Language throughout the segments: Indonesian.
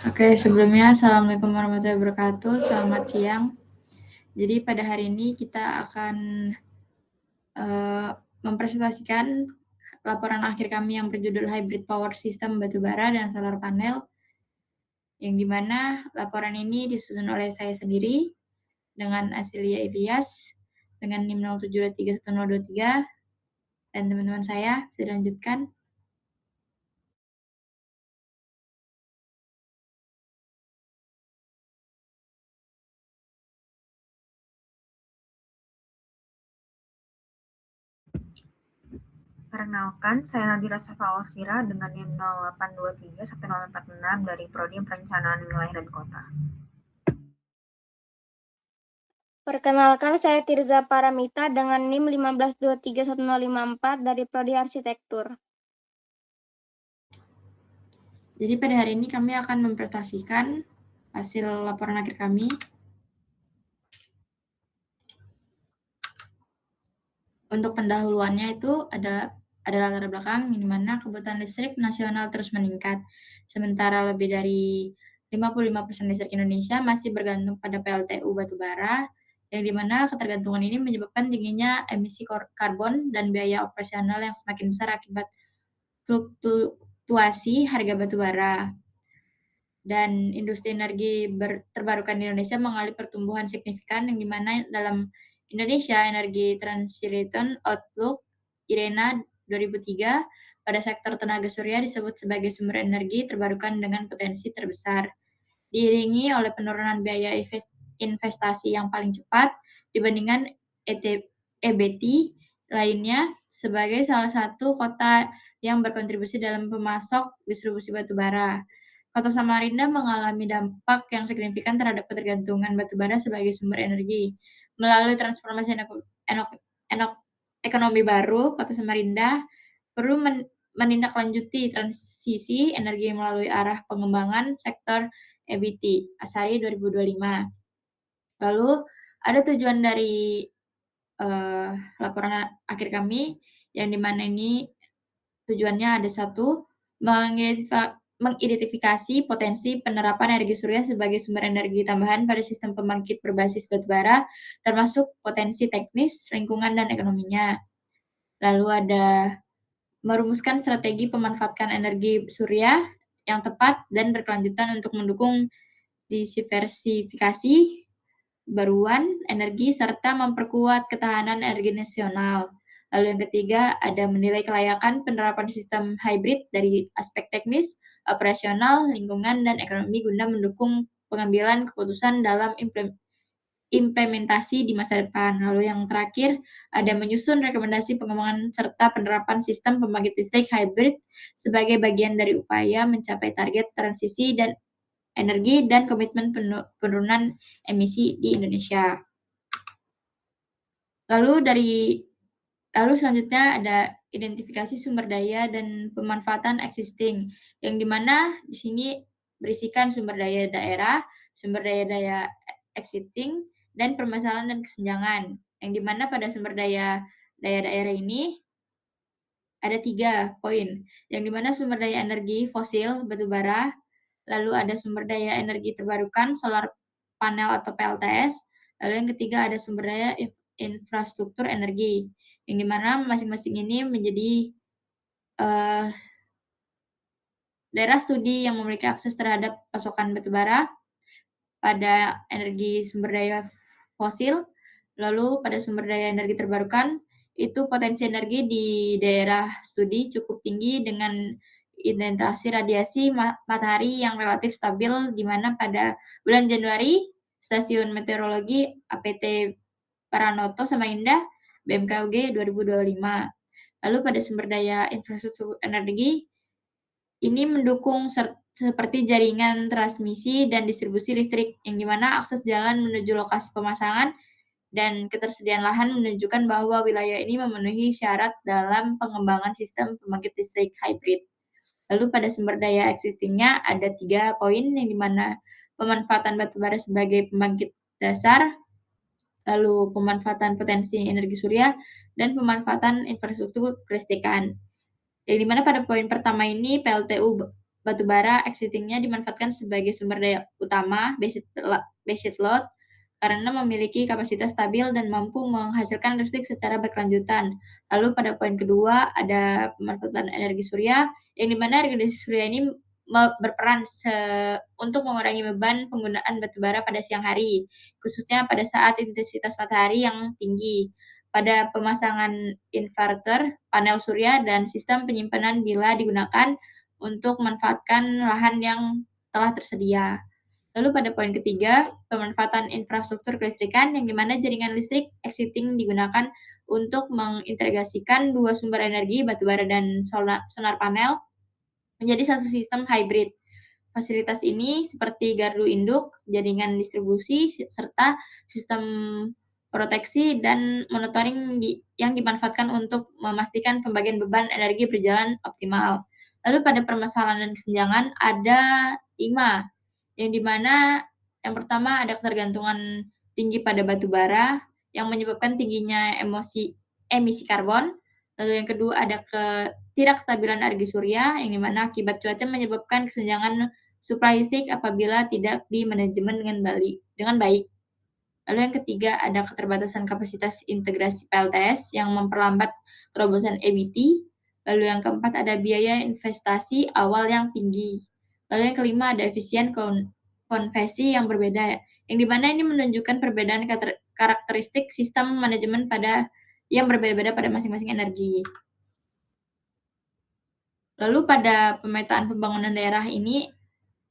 Oke, sebelumnya Assalamualaikum warahmatullahi wabarakatuh, selamat siang. Jadi pada hari ini kita akan, eee, mempresentasikan laporan akhir kami yang berjudul Hybrid Power System Batubara dan Solar Panel, yang di mana laporan ini disusun oleh saya sendiri dengan Asilia Ilyas, dengan NIM 07231023 dan teman-teman saya. Bisa dilanjutkan? Perkenalkan, saya Nabila Safa Alsira dengan NIM 08231046 dari Prodi Perencanaan Wilayah dan Kota. Perkenalkan, saya Tirza Paramita dengan NIM 15231054 dari Prodi Arsitektur. Jadi pada hari ini kami akan mempresentasikan hasil laporan akhir kami. Untuk pendahuluannya itu adalah latar belakang di mana kebutuhan listrik nasional terus meningkat. Sementara lebih dari 55% listrik Indonesia masih bergantung pada PLTU batubara, yang di mana ketergantungan ini menyebabkan tingginya emisi karbon dan biaya operasional yang semakin besar akibat fluktuasi harga batubara. Dan industri energi terbarukan di Indonesia mengalami pertumbuhan signifikan, yang di mana dalam Indonesia Energy Transition Outlook IRENA 2003 pada sektor tenaga surya disebut sebagai sumber energi terbarukan dengan potensi terbesar, diiringi oleh penurunan biaya investasi yang paling cepat dibandingkan EBT lainnya sebagai salah satu kota yang berkontribusi dalam pemasok distribusi batubara. Kota Samarinda mengalami dampak yang signifikan terhadap ketergantungan batubara sebagai sumber energi. Melalui transformasi ekonomi baru, Kota Samarinda perlu menindaklanjuti transisi energi melalui arah pengembangan sektor EBT Asari 2025. Lalu ada tujuan dari laporan akhir kami, yang di mana ini tujuannya ada satu, mengidentifikasi potensi penerapan energi surya sebagai sumber energi tambahan pada sistem pembangkit berbasis batubara, termasuk potensi teknis, lingkungan, dan ekonominya. Lalu ada merumuskan strategi pemanfaatan energi surya yang tepat dan berkelanjutan untuk mendukung diversifikasi baruan energi serta memperkuat ketahanan energi nasional. Lalu yang ketiga, ada menilai kelayakan penerapan sistem hybrid dari aspek teknis, operasional, lingkungan, dan ekonomi guna mendukung pengambilan keputusan dalam implementasi di masa depan. Lalu yang terakhir, ada menyusun rekomendasi pengembangan serta penerapan sistem pembangkit listrik hybrid sebagai bagian dari upaya mencapai target transisi dan energi dan komitmen penurunan emisi di Indonesia. Lalu selanjutnya ada identifikasi sumber daya dan pemanfaatan existing, yang di mana di sini berisikan sumber daya daerah, sumber daya existing, dan permasalahan dan kesenjangan. Yang di mana pada sumber daya daerah ini ada 3 poin, yang di mana sumber daya energi fosil, batubara, lalu ada sumber daya energi terbarukan, solar panel atau PLTS, lalu yang ketiga ada sumber daya infrastruktur energi, yang di mana masing-masing ini menjadi uh, daerah studi yang memiliki akses terhadap pasokan batubara pada energi sumber daya fosil, lalu pada sumber daya energi terbarukan, itu potensi energi di daerah studi cukup tinggi dengan intensitas radiasi matahari yang relatif stabil, di mana pada bulan Januari, Stasiun Meteorologi APT Paranoto Samarinda BMKG 2025. Lalu pada sumber daya infrastruktur energi, ini mendukung seperti jaringan transmisi dan distribusi listrik, yang di mana akses jalan menuju lokasi pemasangan dan ketersediaan lahan menunjukkan bahwa wilayah ini memenuhi syarat dalam pengembangan sistem pembangkit listrik hybrid. Lalu pada sumber daya existing-nya ada 3 poin, yang di mana pemanfaatan batubara sebagai pembangkit dasar, lalu pemanfaatan potensi energi surya, dan pemanfaatan infrastruktur kelistrikan. Yang di mana pada poin pertama ini PLTU batu bara existing-nya dimanfaatkan sebagai sumber daya utama baseload load karena memiliki kapasitas stabil dan mampu menghasilkan listrik secara berkelanjutan. Lalu pada poin kedua ada pemanfaatan energi surya, yang dimana energi surya ini berperan untuk mengurangi beban penggunaan batu bara pada siang hari, khususnya pada saat intensitas matahari yang tinggi. Pada pemasangan inverter, panel surya, dan sistem penyimpanan bila digunakan untuk memanfaatkan lahan yang telah tersedia. Lalu pada poin ketiga, pemanfaatan infrastruktur kelistrikan yang dimana jaringan listrik existing digunakan untuk mengintegrasikan dua sumber energi, batu bara dan solar panel, menjadi satu sistem hybrid. Fasilitas ini seperti gardu induk, jaringan distribusi, serta sistem proteksi dan monitoring yang dimanfaatkan untuk memastikan pembagian beban energi berjalan optimal. Lalu pada permasalahan dan kesenjangan ada 5, yang dimana yang pertama ada ketergantungan tinggi pada batu bara yang menyebabkan tingginya emisi karbon. Lalu yang kedua ada ketidakstabilan energi surya yang dimana akibat cuaca menyebabkan kesenjangan suplai listrik apabila tidak dimanajemen dengan baik. Lalu yang ketiga ada keterbatasan kapasitas integrasi PLTS yang memperlambat terobosan EBT. Lalu yang keempat ada biaya investasi awal yang tinggi. Lalu yang kelima ada efisien konversi yang berbeda, yang dimana ini menunjukkan perbedaan karakteristik sistem manajemen yang berbeda-beda pada masing-masing energi. Lalu pada pemetaan pembangunan daerah ini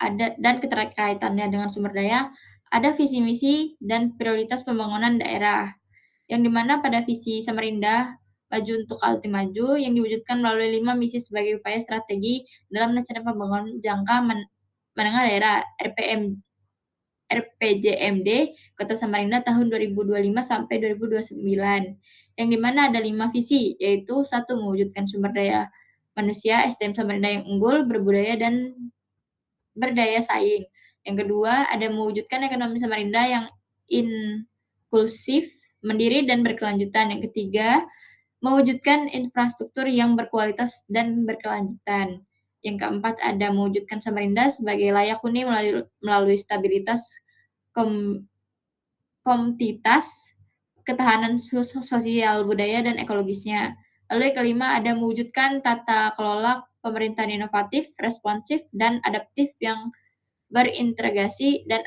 ada dan keterkaitannya dengan sumber daya, ada visi misi dan prioritas pembangunan daerah. Yang dimana pada visi Samarinda Maju untuk Kaltim Maju yang diwujudkan melalui 5 misi sebagai upaya strategi dalam rencana pembangunan jangka menengah daerah RPJMD Kota Samarinda tahun 2025 sampai 2029. Yang dimana ada 5 visi, yaitu 1. Mewujudkan sumber daya manusia SDM Samarinda yang unggul, berbudaya, dan berdaya saing. Yang kedua, ada mewujudkan ekonomi Samarinda yang inklusif, mandiri, dan berkelanjutan. Yang ketiga, mewujudkan infrastruktur yang berkualitas dan berkelanjutan. Yang keempat, ada mewujudkan Samarinda sebagai layak huni melalui stabilitas komoditas, ketahanan sosial budaya, dan ekologisnya. Lalu yang kelima, ada mewujudkan tata kelola pemerintahan inovatif, responsif, dan adaptif yang berintegrasi dan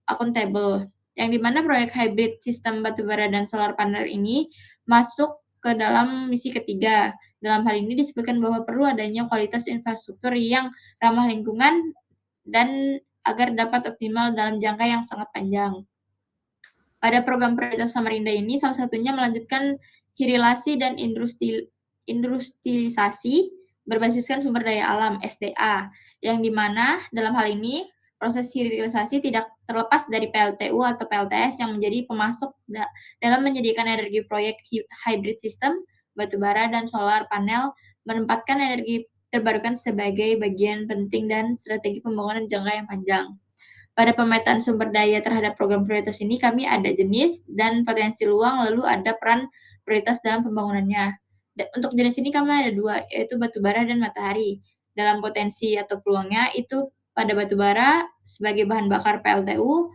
akuntabel. Yang dimana proyek hybrid sistem batubara dan solar panel ini masuk ke dalam misi ketiga. Dalam hal ini disebutkan bahwa perlu adanya kualitas infrastruktur yang ramah lingkungan dan agar dapat optimal dalam jangka yang sangat panjang. Pada program prioritas Samarinda ini, salah satunya melanjutkan hirilasi dan industrialisasi berbasiskan sumber daya alam (SDA), yang dimana dalam hal ini proses hilirisasi tidak terlepas dari PLTU atau PLTS yang menjadi pemasok dalam menyediakan energi proyek hybrid system, batubara, dan solar panel, menempatkan energi terbarukan sebagai bagian penting dan strategi pembangunan jangka yang panjang. Pada pemetaan sumber daya terhadap program prioritas ini, kami ada jenis dan potensi luang, lalu ada peran prioritas dalam pembangunannya. Untuk jenis ini kami ada 2, yaitu batubara dan matahari. Dalam potensi atau peluangnya itu pada batubara sebagai bahan bakar PLTU,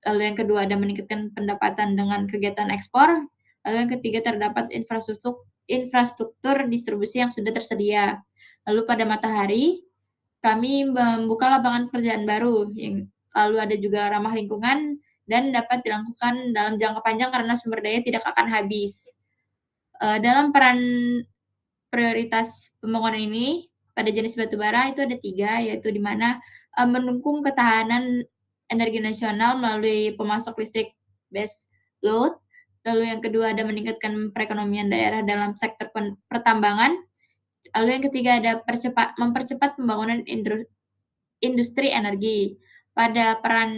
lalu yang kedua ada meningkatkan pendapatan dengan kegiatan ekspor, lalu yang ketiga terdapat infrastruktur distribusi yang sudah tersedia. Lalu pada matahari, kami membuka lapangan pekerjaan baru, lalu ada juga ramah lingkungan dan dapat dilakukan dalam jangka panjang karena sumber daya tidak akan habis. Dalam peran prioritas pembangunan ini, pada jenis batubara itu ada 3, yaitu di mana mendukung ketahanan energi nasional melalui pemasok listrik base load. Lalu yang kedua ada meningkatkan perekonomian daerah dalam sektor pertambangan. Lalu yang ketiga ada mempercepat pembangunan industri energi. Pada peran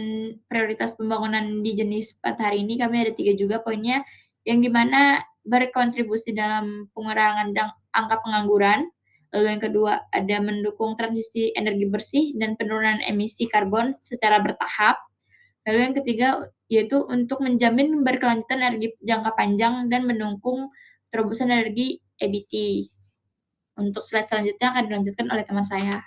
prioritas pembangunan di jenis matahari ini kami ada 3 juga poinnya, yang dimana berkontribusi dalam pengurangan angka pengangguran. Lalu yang kedua ada mendukung transisi energi bersih dan penurunan emisi karbon secara bertahap. Lalu yang ketiga yaitu untuk menjamin berkelanjutan energi jangka panjang dan mendukung terobosan energi EBT. Untuk slide selanjutnya akan dilanjutkan oleh teman saya.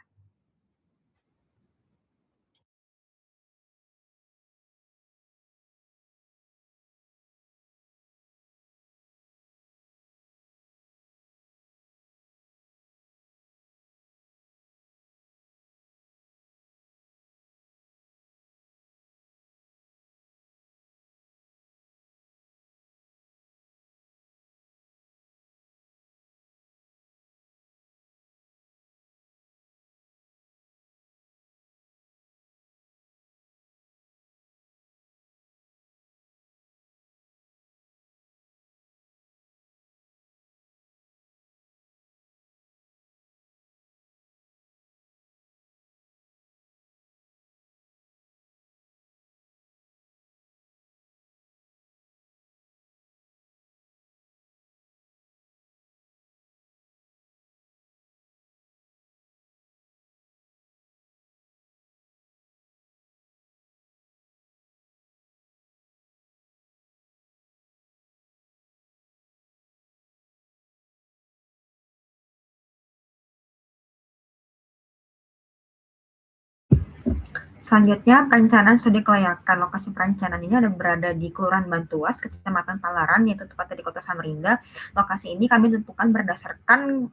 Selanjutnya, perencanaan studi kelayakan. Lokasi perencanaan ini ada berada di Kelurahan Bantuas, Kecamatan Palaran, yaitu tepatnya di Kota Samarinda. Lokasi ini kami tentukan berdasarkan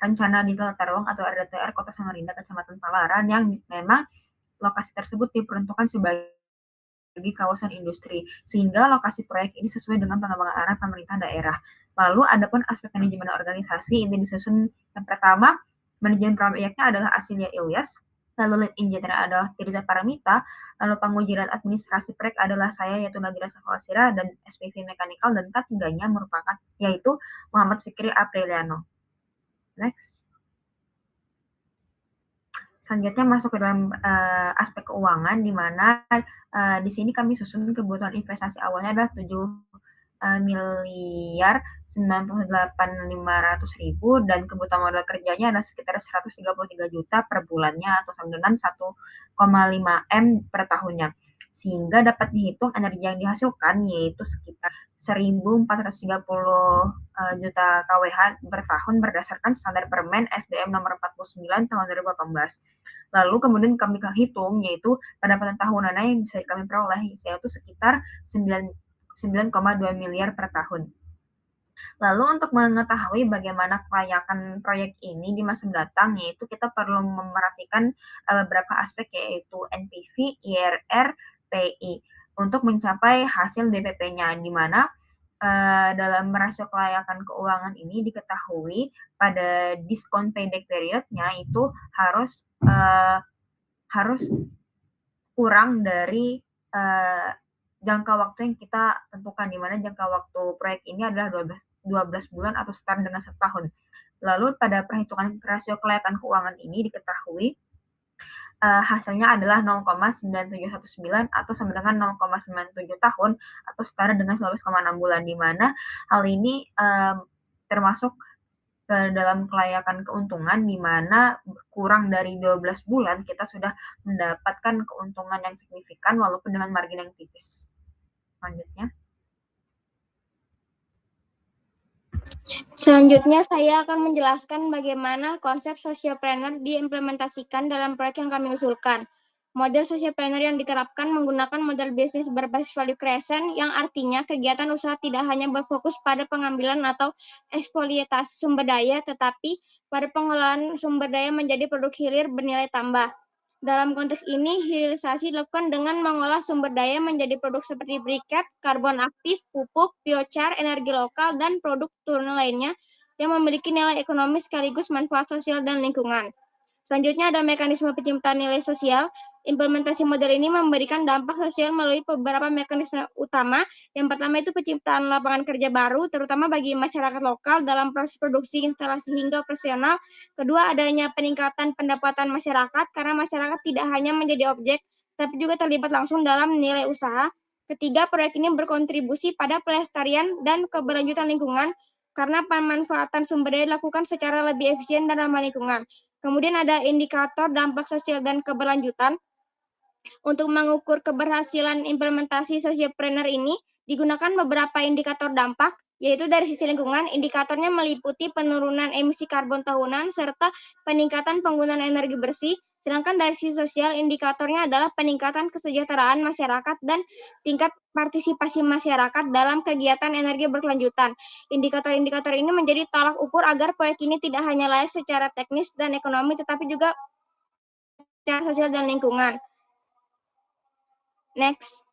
rencana detail tata ruang atau RDTR Kota Samarinda, Kecamatan Palaran, yang memang lokasi tersebut diperuntukkan sebagai kawasan industri, sehingga lokasi proyek ini sesuai dengan pengembangan arah pemerintah daerah. Lalu adapun aspek manajemen organisasi ini disusun. Yang pertama, manajemen proyeknya adalah Asilia Ilyas, lalu lead engineer adalah Tirza Paramita, lalu pengujian administrasi proyek adalah saya yaitu Nadira Safalsira dan SPV Mekanikal, dan ketiganya merupakan yaitu Muhammad Fikri Apriliano. Next. Selanjutnya masuk ke dalam aspek keuangan, di mana di sini kami susun kebutuhan investasi awalnya adalah 7.098.500.000 dan kebutuhan modal kerjanya adalah sekitar 133 juta per bulannya atau sama dengan 1,5 M per tahunnya, sehingga dapat dihitung energi yang dihasilkan yaitu sekitar 1.430 juta kWh per tahun berdasarkan standar Permen SDM nomor 49 tahun 2018. Lalu kemudian kami hitung yaitu pendapatan tahunannya yang bisa kami peroleh yaitu sekitar 9,2 miliar per tahun. Lalu untuk mengetahui bagaimana kelayakan proyek ini di masa mendatang, yaitu kita perlu memperhatikan beberapa aspek yaitu NPV, IRR, PI untuk mencapai hasil DPP-nya, di mana dalam rasio kelayakan keuangan ini diketahui pada diskon payback period-nya itu harus kurang dari jangka waktu yang kita tentukan, di mana jangka waktu proyek ini adalah 12 bulan atau setara dengan setahun. Lalu pada perhitungan rasio kelayakan keuangan ini diketahui hasilnya adalah 0,9719 atau sama dengan 0,97 tahun atau setara dengan 19,6 bulan, di mana hal ini termasuk ke dalam kelayakan keuntungan, di mana kurang dari 12 bulan kita sudah mendapatkan keuntungan yang signifikan walaupun dengan margin yang tipis. Selanjutnya. Selanjutnya, saya akan menjelaskan bagaimana konsep sociopreneur diimplementasikan dalam proyek yang kami usulkan. Model sociopreneur yang diterapkan menggunakan model bisnis berbasis value creation, yang artinya kegiatan usaha tidak hanya berfokus pada pengambilan atau eksploitasi sumber daya, tetapi pada pengelolaan sumber daya menjadi produk hilir bernilai tambah. Dalam konteks ini, hilirisasi dilakukan dengan mengolah sumber daya menjadi produk seperti briket, karbon aktif, pupuk, biochar, energi lokal, dan produk turunan lainnya yang memiliki nilai ekonomis sekaligus manfaat sosial dan lingkungan. Selanjutnya ada mekanisme penciptaan nilai sosial. Implementasi model ini memberikan dampak sosial melalui beberapa mekanisme utama. Yang pertama itu penciptaan lapangan kerja baru, terutama bagi masyarakat lokal dalam proses produksi, instalasi, hingga operasional. Kedua, adanya peningkatan pendapatan masyarakat, karena masyarakat tidak hanya menjadi objek, tapi juga terlibat langsung dalam nilai usaha. Ketiga, proyek ini berkontribusi pada pelestarian dan keberlanjutan lingkungan, karena pemanfaatan sumber daya dilakukan secara lebih efisien dan ramah lingkungan. Kemudian ada indikator dampak sosial dan keberlanjutan. Untuk mengukur keberhasilan implementasi sociopreneur ini, digunakan beberapa indikator dampak, yaitu dari sisi lingkungan, indikatornya meliputi penurunan emisi karbon tahunan serta peningkatan penggunaan energi bersih, sedangkan dari sisi sosial, indikatornya adalah peningkatan kesejahteraan masyarakat dan tingkat partisipasi masyarakat dalam kegiatan energi berkelanjutan. Indikator-indikator ini menjadi tolak ukur agar proyek ini tidak hanya layak secara teknis dan ekonomi, tetapi juga secara sosial dan lingkungan. Next.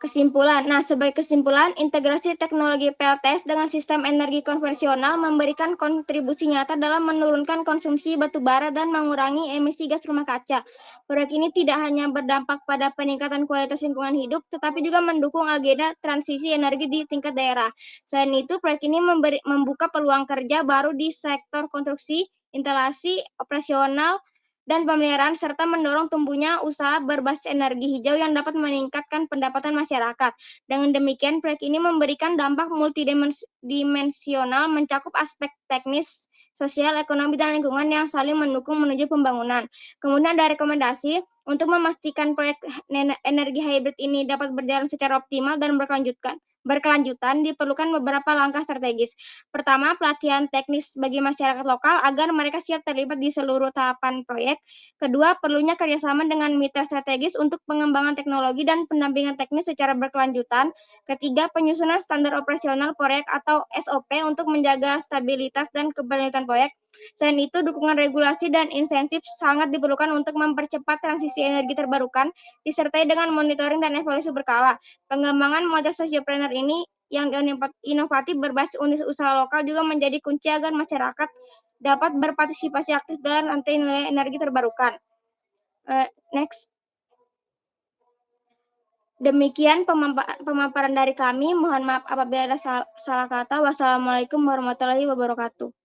Kesimpulan. Nah, sebagai kesimpulan, integrasi teknologi PLTS dengan sistem energi konvensional memberikan kontribusi nyata dalam menurunkan konsumsi batu bara dan mengurangi emisi gas rumah kaca. Proyek ini tidak hanya berdampak pada peningkatan kualitas lingkungan hidup, tetapi juga mendukung agenda transisi energi di tingkat daerah. Selain itu, proyek ini membuka peluang kerja baru di sektor konstruksi, instalasi, operasional, dan pemeliharaan, serta mendorong tumbuhnya usaha berbasis energi hijau yang dapat meningkatkan pendapatan masyarakat. Dengan demikian, proyek ini memberikan dampak multidimensional mencakup aspek teknis, sosial, ekonomi, dan lingkungan yang saling mendukung menuju pembangunan. Kemudian ada rekomendasi. Untuk memastikan proyek energi hybrid ini dapat berjalan secara optimal dan berkelanjutan diperlukan beberapa langkah strategis. Pertama, pelatihan teknis bagi masyarakat lokal agar mereka siap terlibat di seluruh tahapan proyek. Kedua, perlunya kerjasama dengan mitra strategis untuk pengembangan teknologi dan pendampingan teknis secara berkelanjutan. Ketiga, penyusunan standar operasional proyek atau SOP untuk menjaga stabilitas dan keberlanjutan proyek. Selain itu, dukungan regulasi dan insentif sangat diperlukan untuk mempercepat transisi energi terbarukan, disertai dengan monitoring dan evaluasi berkala. Pengembangan model sociopreneur ini yang inovatif berbasis unit usaha lokal juga menjadi kunci agar masyarakat dapat berpartisipasi aktif dalam rantai nilai energi terbarukan. Next. Demikian pemaparan dari kami. Mohon maaf apabila ada salah kata. Wassalamualaikum warahmatullahi wabarakatuh.